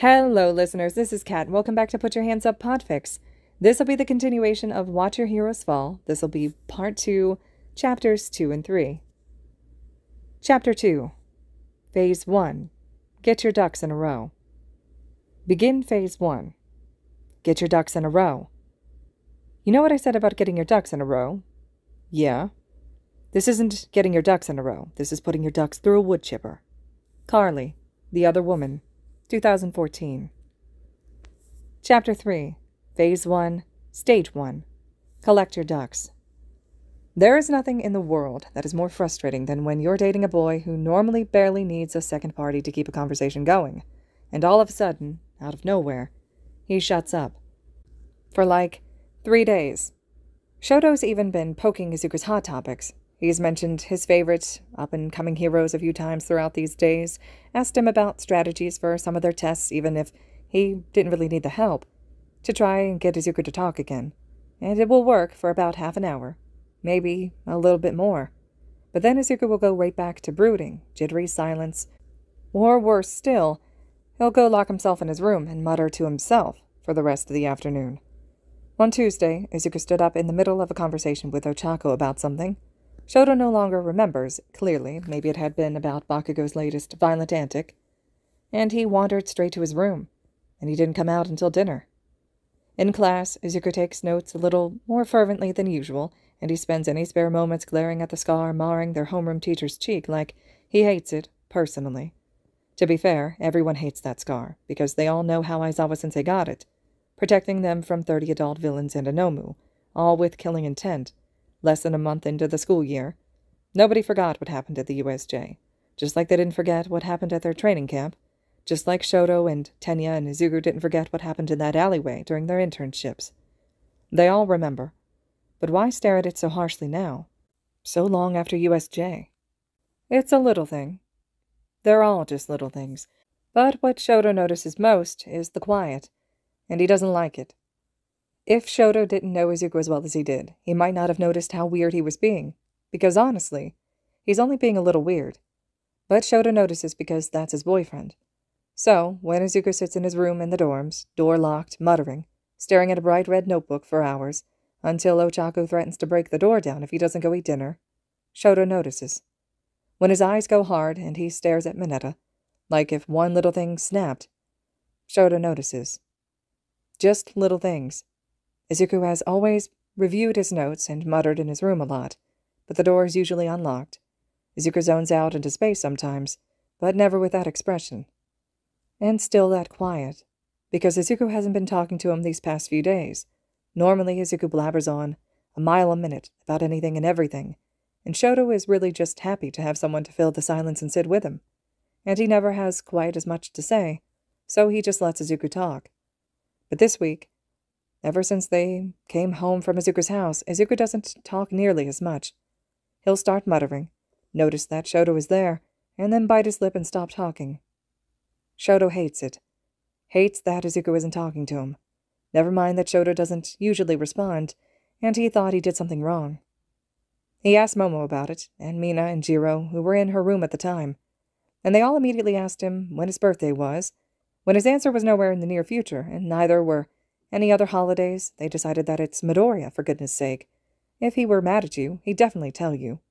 Hello, listeners. This is Kat. Welcome back to Put Your Hands Up Podfix. This will be the continuation of Watch Your Heroes Fall. This will be Part 2, Chapters 2 and 3. Chapter 2, Phase 1, Get Your Ducks in a Row. Begin Phase 1. Get your ducks in a row. You know what I said about getting your ducks in a row? Yeah. This isn't getting your ducks in a row. This is putting your ducks through a wood chipper. Carly, The Other Woman, 2014. Chapter 3, Phase 1, Stage 1, Collect Your Ducks. There is nothing in the world that is more frustrating than when you're dating a boy who normally barely needs a second party to keep a conversation going, and all of a sudden, out of nowhere, he shuts up. For like 3 days. Shoto's even been poking Izuku's hot topics. He's mentioned his favorite up-and-coming heroes a few times throughout these days, asked him about strategies for some of their tests, even if he didn't really need the help, to try and get Izuku to talk again. And it will work for about half an hour, maybe a little bit more. But then Izuku will go right back to brooding, jittery silence, or worse still, he'll go lock himself in his room and mutter to himself for the rest of the afternoon. One Tuesday, Izuku stood up in the middle of a conversation with Ochako about something. Shoto no longer remembers, clearly, maybe it had been about Bakugo's latest violent antic, and he wandered straight to his room, and he didn't come out until dinner. In class, Izuku takes notes a little more fervently than usual, and he spends any spare moments glaring at the scar marring their homeroom teacher's cheek like he hates it, personally. To be fair, everyone hates that scar, because they all know how Aizawa-sensei got it, protecting them from 30 adult villains and a Nomu, all with killing intent. Less than a month into the school year, nobody forgot what happened at the USJ, just like they didn't forget what happened at their training camp, just like Shoto and Tenya and Izuku didn't forget what happened in that alleyway during their internships. They all remember. But why stare at it so harshly now, so long after USJ? It's a little thing. They're all just little things. But what Shoto notices most is the quiet, and he doesn't like it. If Shoto didn't know Izuku as well as he did, he might not have noticed how weird he was being, because honestly, he's only being a little weird. But Shoto notices because that's his boyfriend. So, when Izuku sits in his room in the dorms, door locked, muttering, staring at a bright red notebook for hours, until Ochako threatens to break the door down if he doesn't go eat dinner, Shoto notices. When his eyes go hard and he stares at Mineta, like if one little thing snapped, Shoto notices. Just little things. Izuku has always reviewed his notes and muttered in his room a lot, but the door is usually unlocked. Izuku zones out into space sometimes, but never with that expression. And still that quiet, because Izuku hasn't been talking to him these past few days. Normally Izuku blabbers on, a mile a minute, about anything and everything, and Shoto is really just happy to have someone to fill the silence and sit with him. And he never has quite as much to say, so he just lets Izuku talk. But this week, ever since they came home from Izuku's house, Izuku doesn't talk nearly as much. He'll start muttering, notice that Shoto is there, and then bite his lip and stop talking. Shoto hates it. Hates that Izuku isn't talking to him. Never mind that Shoto doesn't usually respond, and he thought he did something wrong. He asked Momo about it, and Mina and Jiro, who were in her room at the time, and they all immediately asked him when his birthday was. When his answer was nowhere in the near future, and neither were any other holidays, they decided that it's Midoriya, for goodness sake. If he were mad at you, he'd definitely tell you.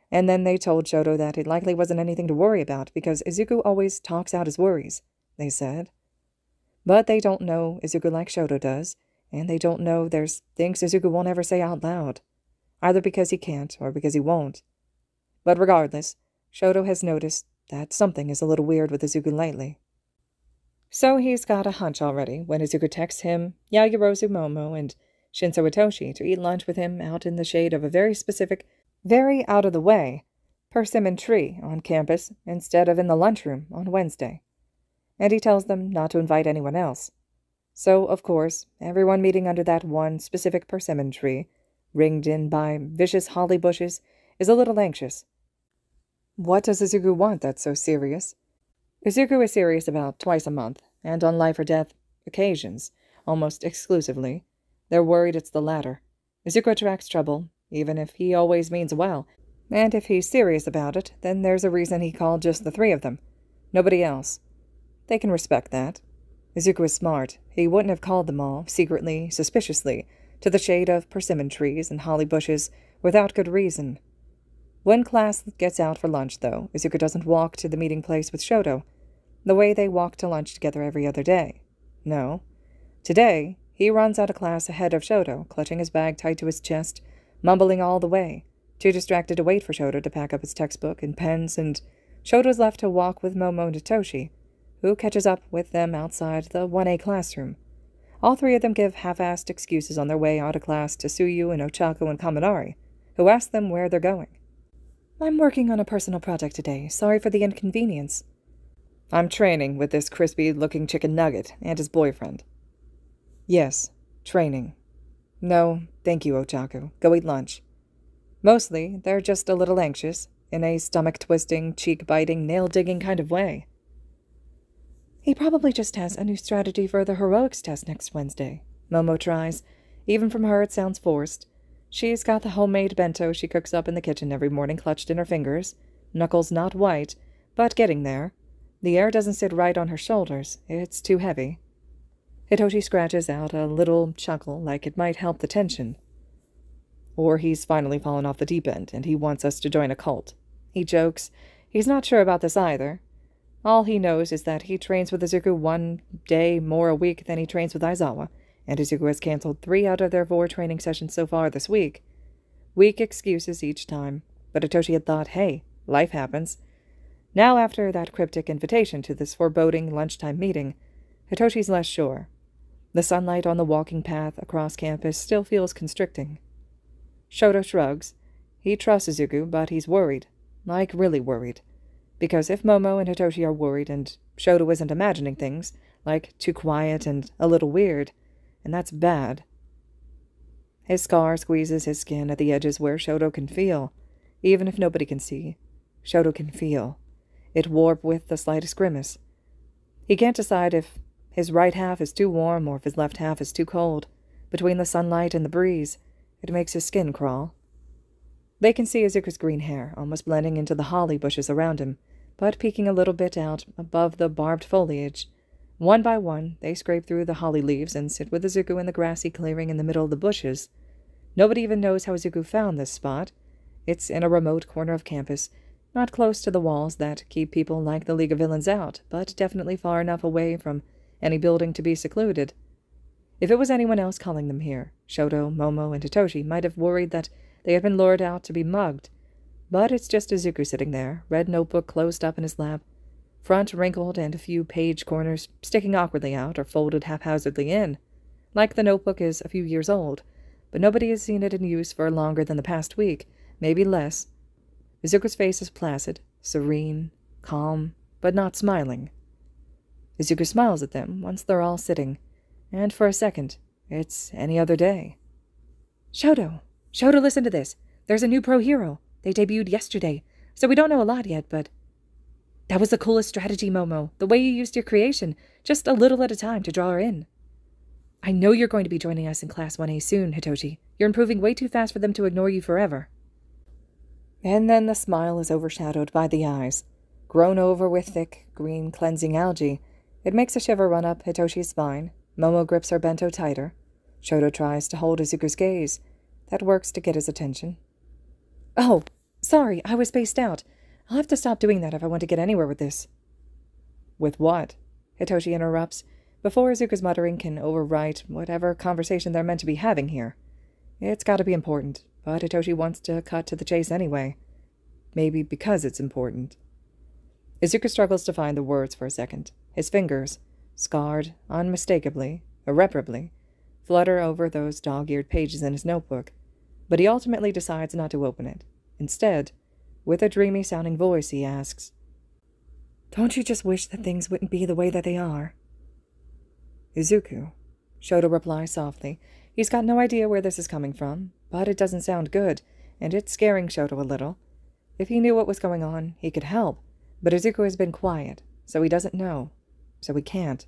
And then they told Shoto that it likely wasn't anything to worry about, because Izuku always talks out his worries, they said. But they don't know Izuku like Shoto does, and they don't know there's things Izuku won't ever say out loud, either because he can't or because he won't. But regardless, Shoto has noticed that something is a little weird with Izuku lately. So he's got a hunch already when Izuku texts him, Yaoyorozu Momo, and Shinso Itoshi to eat lunch with him out in the shade of a very specific, very out-of-the-way persimmon tree on campus instead of in the lunchroom on Wednesday. And he tells them not to invite anyone else. So, of course, everyone meeting under that one specific persimmon tree, ringed in by vicious holly bushes, is a little anxious. What does Izuku want that's so serious? Izuku is serious about twice a month, and on life-or-death occasions, almost exclusively. They're worried it's the latter. Izuku attracts trouble, even if he always means well, and if he's serious about it, then there's a reason he called just the three of them. Nobody else. They can respect that. Izuku was smart. He wouldn't have called them all, secretly, suspiciously, to the shade of persimmon trees and holly bushes without good reason. When class gets out for lunch, though, Izuku doesn't walk to the meeting place with Shoto, the way they walk to lunch together every other day. No. Today, he runs out of class ahead of Shoto, clutching his bag tight to his chest, mumbling all the way, too distracted to wait for Shoto to pack up his textbook and pens, and Shoto's left to walk with Momo and Hitoshi, who catches up with them outside the 1A classroom. All three of them give half-assed excuses on their way out of class to Tsuyu and Ochako and Kaminari, who ask them where they're going. I'm working on a personal project today. Sorry for the inconvenience. I'm training with this crispy-looking chicken nugget and his boyfriend. Yes, training. No, thank you, Ochako. Go eat lunch. Mostly, they're just a little anxious, in a stomach-twisting, cheek-biting, nail-digging kind of way. He probably just has a new strategy for the heroics test next Wednesday. Momo tries. Even from her, it sounds forced. She's got the homemade bento she cooks up in the kitchen every morning clutched in her fingers. Knuckles not white, but getting there. The air doesn't sit right on her shoulders. It's too heavy. Hitoshi scratches out a little chuckle like it might help the tension. Or he's finally fallen off the deep end, and he wants us to join a cult. He jokes. He's not sure about this either. All he knows is that he trains with Izuku 1 day more a week than he trains with Aizawa, and Izuku has canceled 3 out of their 4 training sessions so far this week. Weak excuses each time, but Hitoshi had thought, hey, life happens. Now after that cryptic invitation to this foreboding lunchtime meeting, Hitoshi's less sure. The sunlight on the walking path across campus still feels constricting. Shoto shrugs. He trusts Izuku, but he's worried. Like, really worried. Because if Momo and Hitoshi are worried and Shoto isn't imagining things, like too quiet and a little weird, and that's bad. His scar squeezes his skin at the edges where Shoto can feel. Even if nobody can see, Shoto can feel. It warp with the slightest grimace. He can't decide if his right half is too warm or if his left half is too cold. Between the sunlight and the breeze, it makes his skin crawl. They can see Izuku's green hair, almost blending into the holly bushes around him, but peeking a little bit out above the barbed foliage. One by one, they scrape through the holly leaves and sit with Izuku in the grassy clearing in the middle of the bushes. Nobody even knows how Izuku found this spot. It's in a remote corner of campus, not close to the walls that keep people like the League of Villains out, but definitely far enough away from any building to be secluded. If it was anyone else calling them here, Shoto, Momo, and Hitoshi might have worried that they had been lured out to be mugged. But it's just Izuku sitting there, red notebook closed up in his lap, front wrinkled and a few page corners sticking awkwardly out or folded haphazardly in. Like the notebook is a few years old, but nobody has seen it in use for longer than the past week, maybe less. Izuku's face is placid, serene, calm, but not smiling. Izuku smiles at them once they're all sitting, and for a second, it's any other day. Shoto, listen to this. There's a new pro hero. They debuted yesterday, so we don't know a lot yet, but... That was the coolest strategy, Momo. The way you used your creation, just a little at a time to draw her in. I know you're going to be joining us in Class 1A soon, Hitoshi. You're improving way too fast for them to ignore you forever. And then the smile is overshadowed by the eyes. Grown over with thick, green, cleansing algae, it makes a shiver run up Hitoshi's spine. Momo grips her bento tighter. Shoto tries to hold Izuku's gaze. That works to get his attention. Oh, sorry, I was spaced out. I'll have to stop doing that if I want to get anywhere with this. With what? Hitoshi interrupts, before Izuku's muttering can overwrite whatever conversation they're meant to be having here. It's got to be important, but Hitoshi wants to cut to the chase anyway. Maybe because it's important. Izuku struggles to find the words for a second. His fingers, scarred, unmistakably, irreparably, flutter over those dog-eared pages in his notebook, but he ultimately decides not to open it. Instead, with a dreamy-sounding voice, he asks, Don't you just wish that things wouldn't be the way that they are? Izuku, Shoto replies softly. He's got no idea where this is coming from, but it doesn't sound good, and it's scaring Shoto a little. If he knew what was going on, he could help, but Izuku has been quiet, so he doesn't know, so he can't.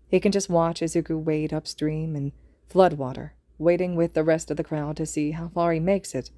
He can just watch Izuku wade upstream in floodwater, waiting with the rest of the crowd to see how far he makes it.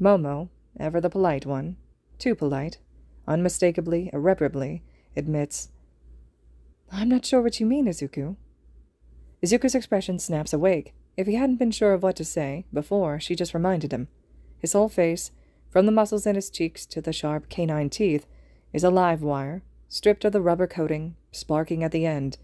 Momo, ever the polite one, too polite, unmistakably, irreparably, admits, I'm not sure what you mean, Izuku. Izuku's expression snaps awake. If he hadn't been sure of what to say before, she just reminded him. His whole face, from the muscles in his cheeks to the sharp canine teeth, is a live wire, stripped of the rubber coating, sparking at the end.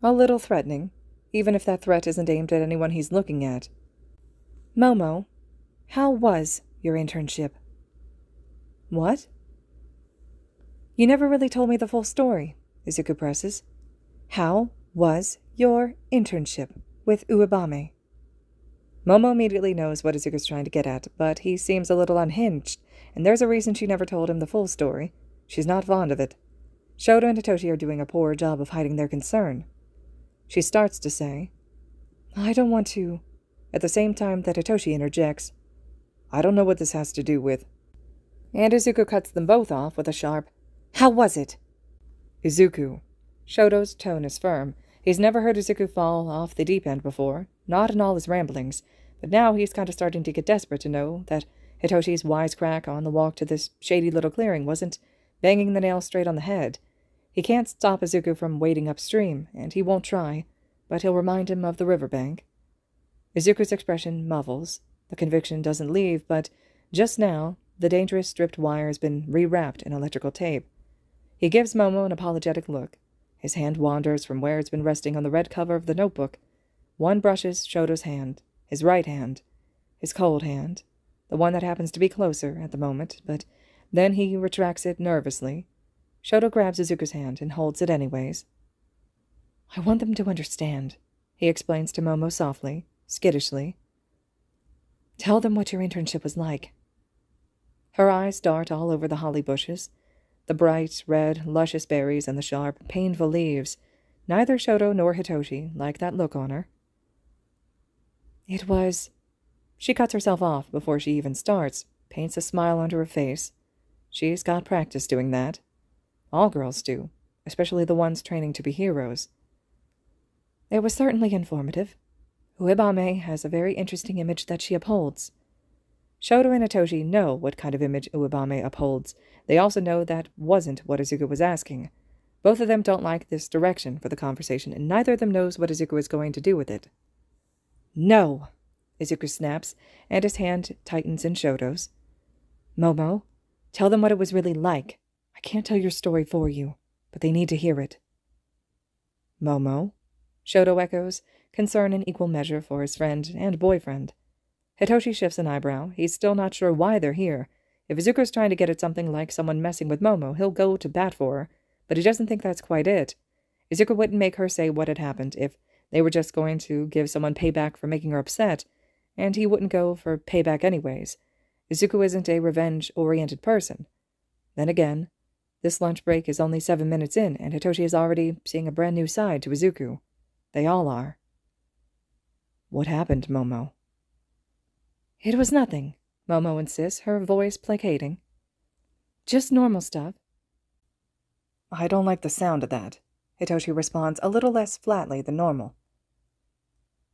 A little threatening, even if that threat isn't aimed at anyone he's looking at. Momo, how was your internship? What? You never really told me the full story, Izuku presses. How was your internship with Uebame? Momo immediately knows what Izuku's trying to get at, but he seems a little unhinged, and there's a reason she never told him the full story. She's not fond of it. Shoto and Hitoshi are doing a poor job of hiding their concern. She starts to say, I don't want to, at the same time that Hitoshi interjects, I don't know what this has to do with. And Izuku cuts them both off with a sharp, How was it? Izuku. Shoto's tone is firm. He's never heard Izuku fall off the deep end before, not in all his ramblings, but now he's kind of starting to get desperate to know that Hitoshi's wisecrack on the walk to this shady little clearing wasn't banging the nail straight on the head. He can't stop Izuku from wading upstream, and he won't try, but he'll remind him of the riverbank. Izuku's expression muvels. The conviction doesn't leave, but just now, the dangerous stripped wire has been rewrapped in electrical tape. He gives Momo an apologetic look. His hand wanders from where it's been resting on the red cover of the notebook. One brushes Shoto's hand, his right hand, his cold hand, the one that happens to be closer at the moment, but then he retracts it nervously. Shoto grabs Izuku's hand and holds it anyways. I want them to understand, he explains to Momo softly, skittishly. Tell them what your internship was like. Her eyes dart all over the holly bushes, the bright, red, luscious berries and the sharp, painful leaves. Neither Shoto nor Hitoshi like that look on her. It was... She cuts herself off before she even starts, paints a smile onto her face. She's got practice doing that. All girls do, especially the ones training to be heroes. It was certainly informative. Uebame has a very interesting image that she upholds. Shoto and Hitoshi know what kind of image Uebame upholds. They also know that wasn't what Izuku was asking. Both of them don't like this direction for the conversation, and neither of them knows what Izuku is going to do with it. No! Izuku snaps, and his hand tightens in Shoto's. Momo, tell them what it was really like. I can't tell your story for you, but they need to hear it. Momo? Shoto echoes, concern in equal measure for his friend and boyfriend. Hitoshi shifts an eyebrow. He's still not sure why they're here. If Izuku's trying to get at something like someone messing with Momo, he'll go to bat for her, but he doesn't think that's quite it. Izuku wouldn't make her say what had happened if they were just going to give someone payback for making her upset, and he wouldn't go for payback anyways. Izuku isn't a revenge-oriented person. Then again, this lunch break is only 7 minutes in, and Hitoshi is already seeing a brand new side to Izuku. They all are. What happened, Momo? It was nothing, Momo insists, her voice placating. Just normal stuff. I don't like the sound of that, Hitoshi responds a little less flatly than normal.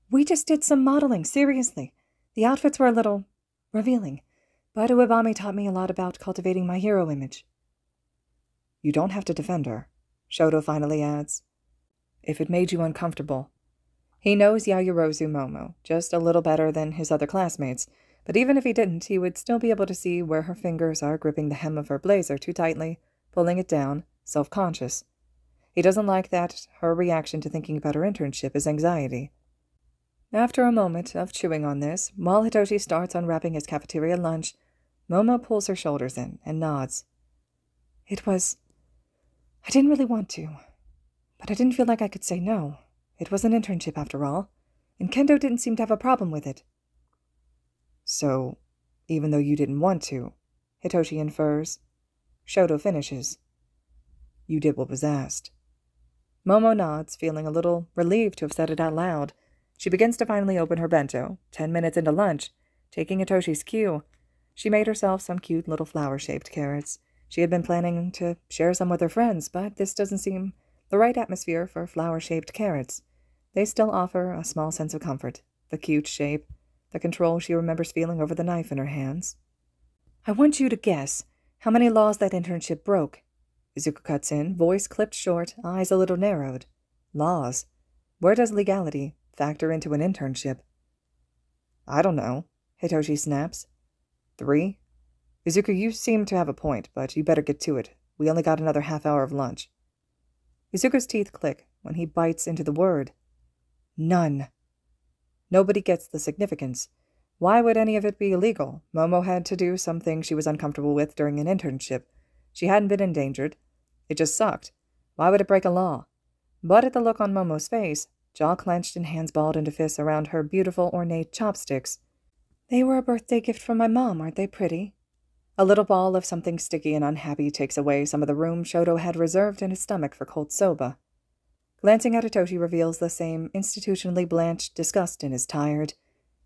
We just did some modeling, seriously. The outfits were a little revealing, but Uebame taught me a lot about cultivating my hero image. You don't have to defend her, Shoto finally adds. If it made you uncomfortable. He knows Yayorozu Momo just a little better than his other classmates, but even if he didn't, he would still be able to see where her fingers are gripping the hem of her blazer too tightly, pulling it down, self-conscious. He doesn't like that her reaction to thinking about her internship is anxiety. After a moment of chewing on this, while Hitoshi starts unwrapping his cafeteria lunch, Momo pulls her shoulders in and nods. I didn't really want to, but I didn't feel like I could say no. It was an internship after all, and Kendo didn't seem to have a problem with it. So, even though you didn't want to, Hitoshi infers. Shoto finishes. You did what was asked. Momo nods, feeling a little relieved to have said it out loud. She begins to finally open her bento, 10 minutes into lunch, taking Hitoshi's cue. She made herself some cute little flower-shaped carrots. She had been planning to share some with her friends, but this doesn't seem the right atmosphere for flower-shaped carrots. They still offer a small sense of comfort, the cute shape, the control she remembers feeling over the knife in her hands. I want you to guess how many laws that internship broke, Izuku cuts in, voice clipped short, eyes a little narrowed. Laws. Where does legality factor into an internship? I don't know, Hitoshi snaps. 3? Izuku, you seem to have a point, but you better get to it. We only got another half hour of lunch. Izuku's teeth click when he bites into the word. None. Nobody gets the significance. Why would any of it be illegal? Momo had to do something she was uncomfortable with during an internship. She hadn't been endangered. It just sucked. Why would it break a law? But at the look on Momo's face, jaw clenched and hands balled into fists around her beautiful, ornate chopsticks. They were a birthday gift from my mom, aren't they pretty? A little ball of something sticky and unhappy takes away some of the room Shoto had reserved in his stomach for cold soba. Glancing at Hitoshi reveals the same institutionally blanched disgust in his tired,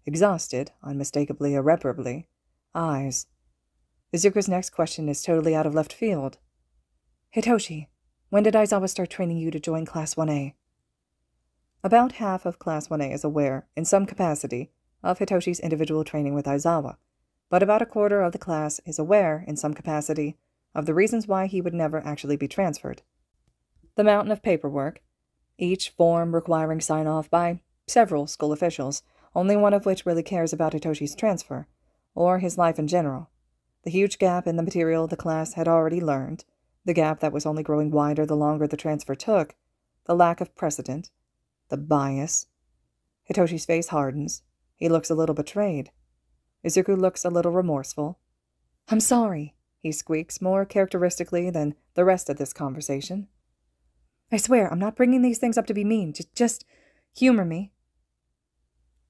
exhausted, unmistakably irreparably, eyes. Izuku's next question is totally out of left field. Hitoshi, when did Aizawa start training you to join Class 1A? About half of Class 1A is aware, in some capacity, of Hitoshi's individual training with Aizawa, but about a quarter of the class is aware, in some capacity, of the reasons why he would never actually be transferred. The mountain of paperwork, each form requiring sign-off by several school officials, only one of which really cares about Hitoshi's transfer, or his life in general. The huge gap in the material the class had already learned, the gap that was only growing wider the longer the transfer took, the lack of precedent, the bias. Hitoshi's face hardens. He looks a little betrayed. Izuku looks a little remorseful. I'm sorry, he squeaks, more characteristically than the rest of this conversation. I swear, I'm not bringing these things up to be mean. Just humor me.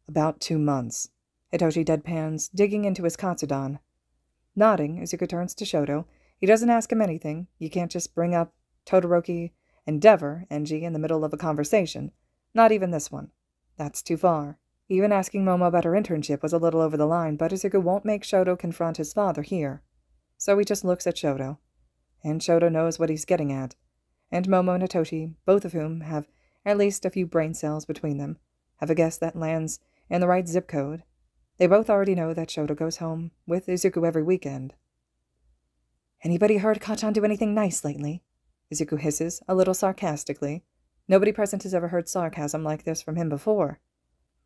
About 2 months. Hitoshi deadpans, digging into his katsudan. Nodding, Izuku turns to Shoto. He doesn't ask him anything. You can't just bring up Todoroki Endeavor, Enji, in the middle of a conversation. Not even this one. That's too far. Even asking Momo about her internship was a little over the line, but Izuku won't make Shoto confront his father here. So he just looks at Shoto. And Shoto knows what he's getting at. And Momo and Hitoshi, both of whom have at least a few brain cells between them, have a guess that lands in the right zip code. They both already know that Shoto goes home with Izuku every weekend. Anybody heard Kacchan do anything nice lately? Izuku hisses, a little sarcastically. Nobody present has ever heard sarcasm like this from him before.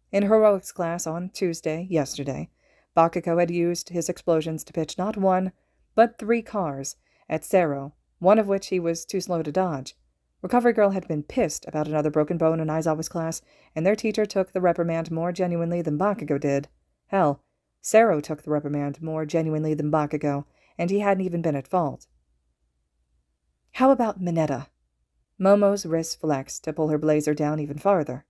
In heroics class on Tuesday, yesterday, Bakugo had used his explosions to pitch not 1, but 3 cars at Sero, one of which he was too slow to dodge. Recovery Girl had been pissed about another broken bone in Aizawa's class, and their teacher took the reprimand more genuinely than Bakugo did. Hell, Sero took the reprimand more genuinely than Bakugo, and he hadn't even been at fault. How about Mineta? Momo's wrists flexed to pull her blazer down even farther.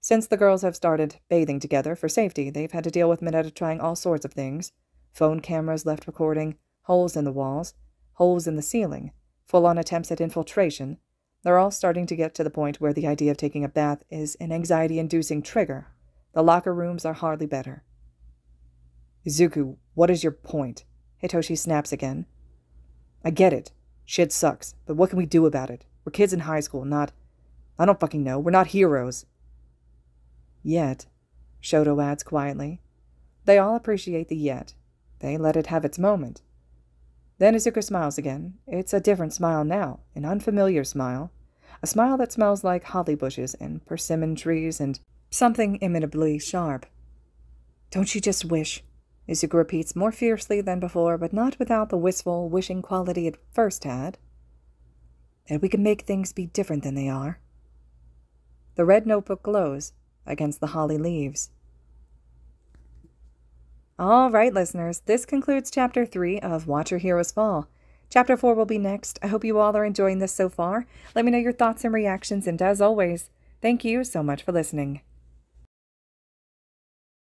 Since the girls have started bathing together for safety, they've had to deal with Mineta trying all sorts of things. Phone cameras left recording, holes in the walls, holes in the ceiling, full-on attempts at infiltration. They're all starting to get to the point where the idea of taking a bath is an anxiety-inducing trigger. The locker rooms are hardly better. Izuku, what is your point? Hitoshi snaps again. I get it. Shit sucks, but what can we do about it? We're kids in high school, not... I don't fucking know. We're not heroes. Yet, Shoto adds quietly. They all appreciate the yet. They let it have its moment. Then Izuku smiles again. It's a different smile now, an unfamiliar smile. A smile that smells like holly bushes and persimmon trees and something imminently sharp. Don't you just wish? Izuku repeats more fiercely than before, but not without the wistful, wishing quality it first had. That we can make things be different than they are. The red notebook glows against the holly leaves. All right, listeners, this concludes Chapter 3 of Watch Your Heroes Fall. Chapter 4 will be next. I hope you all are enjoying this so far. Let me know your thoughts and reactions, and as always, thank you so much for listening.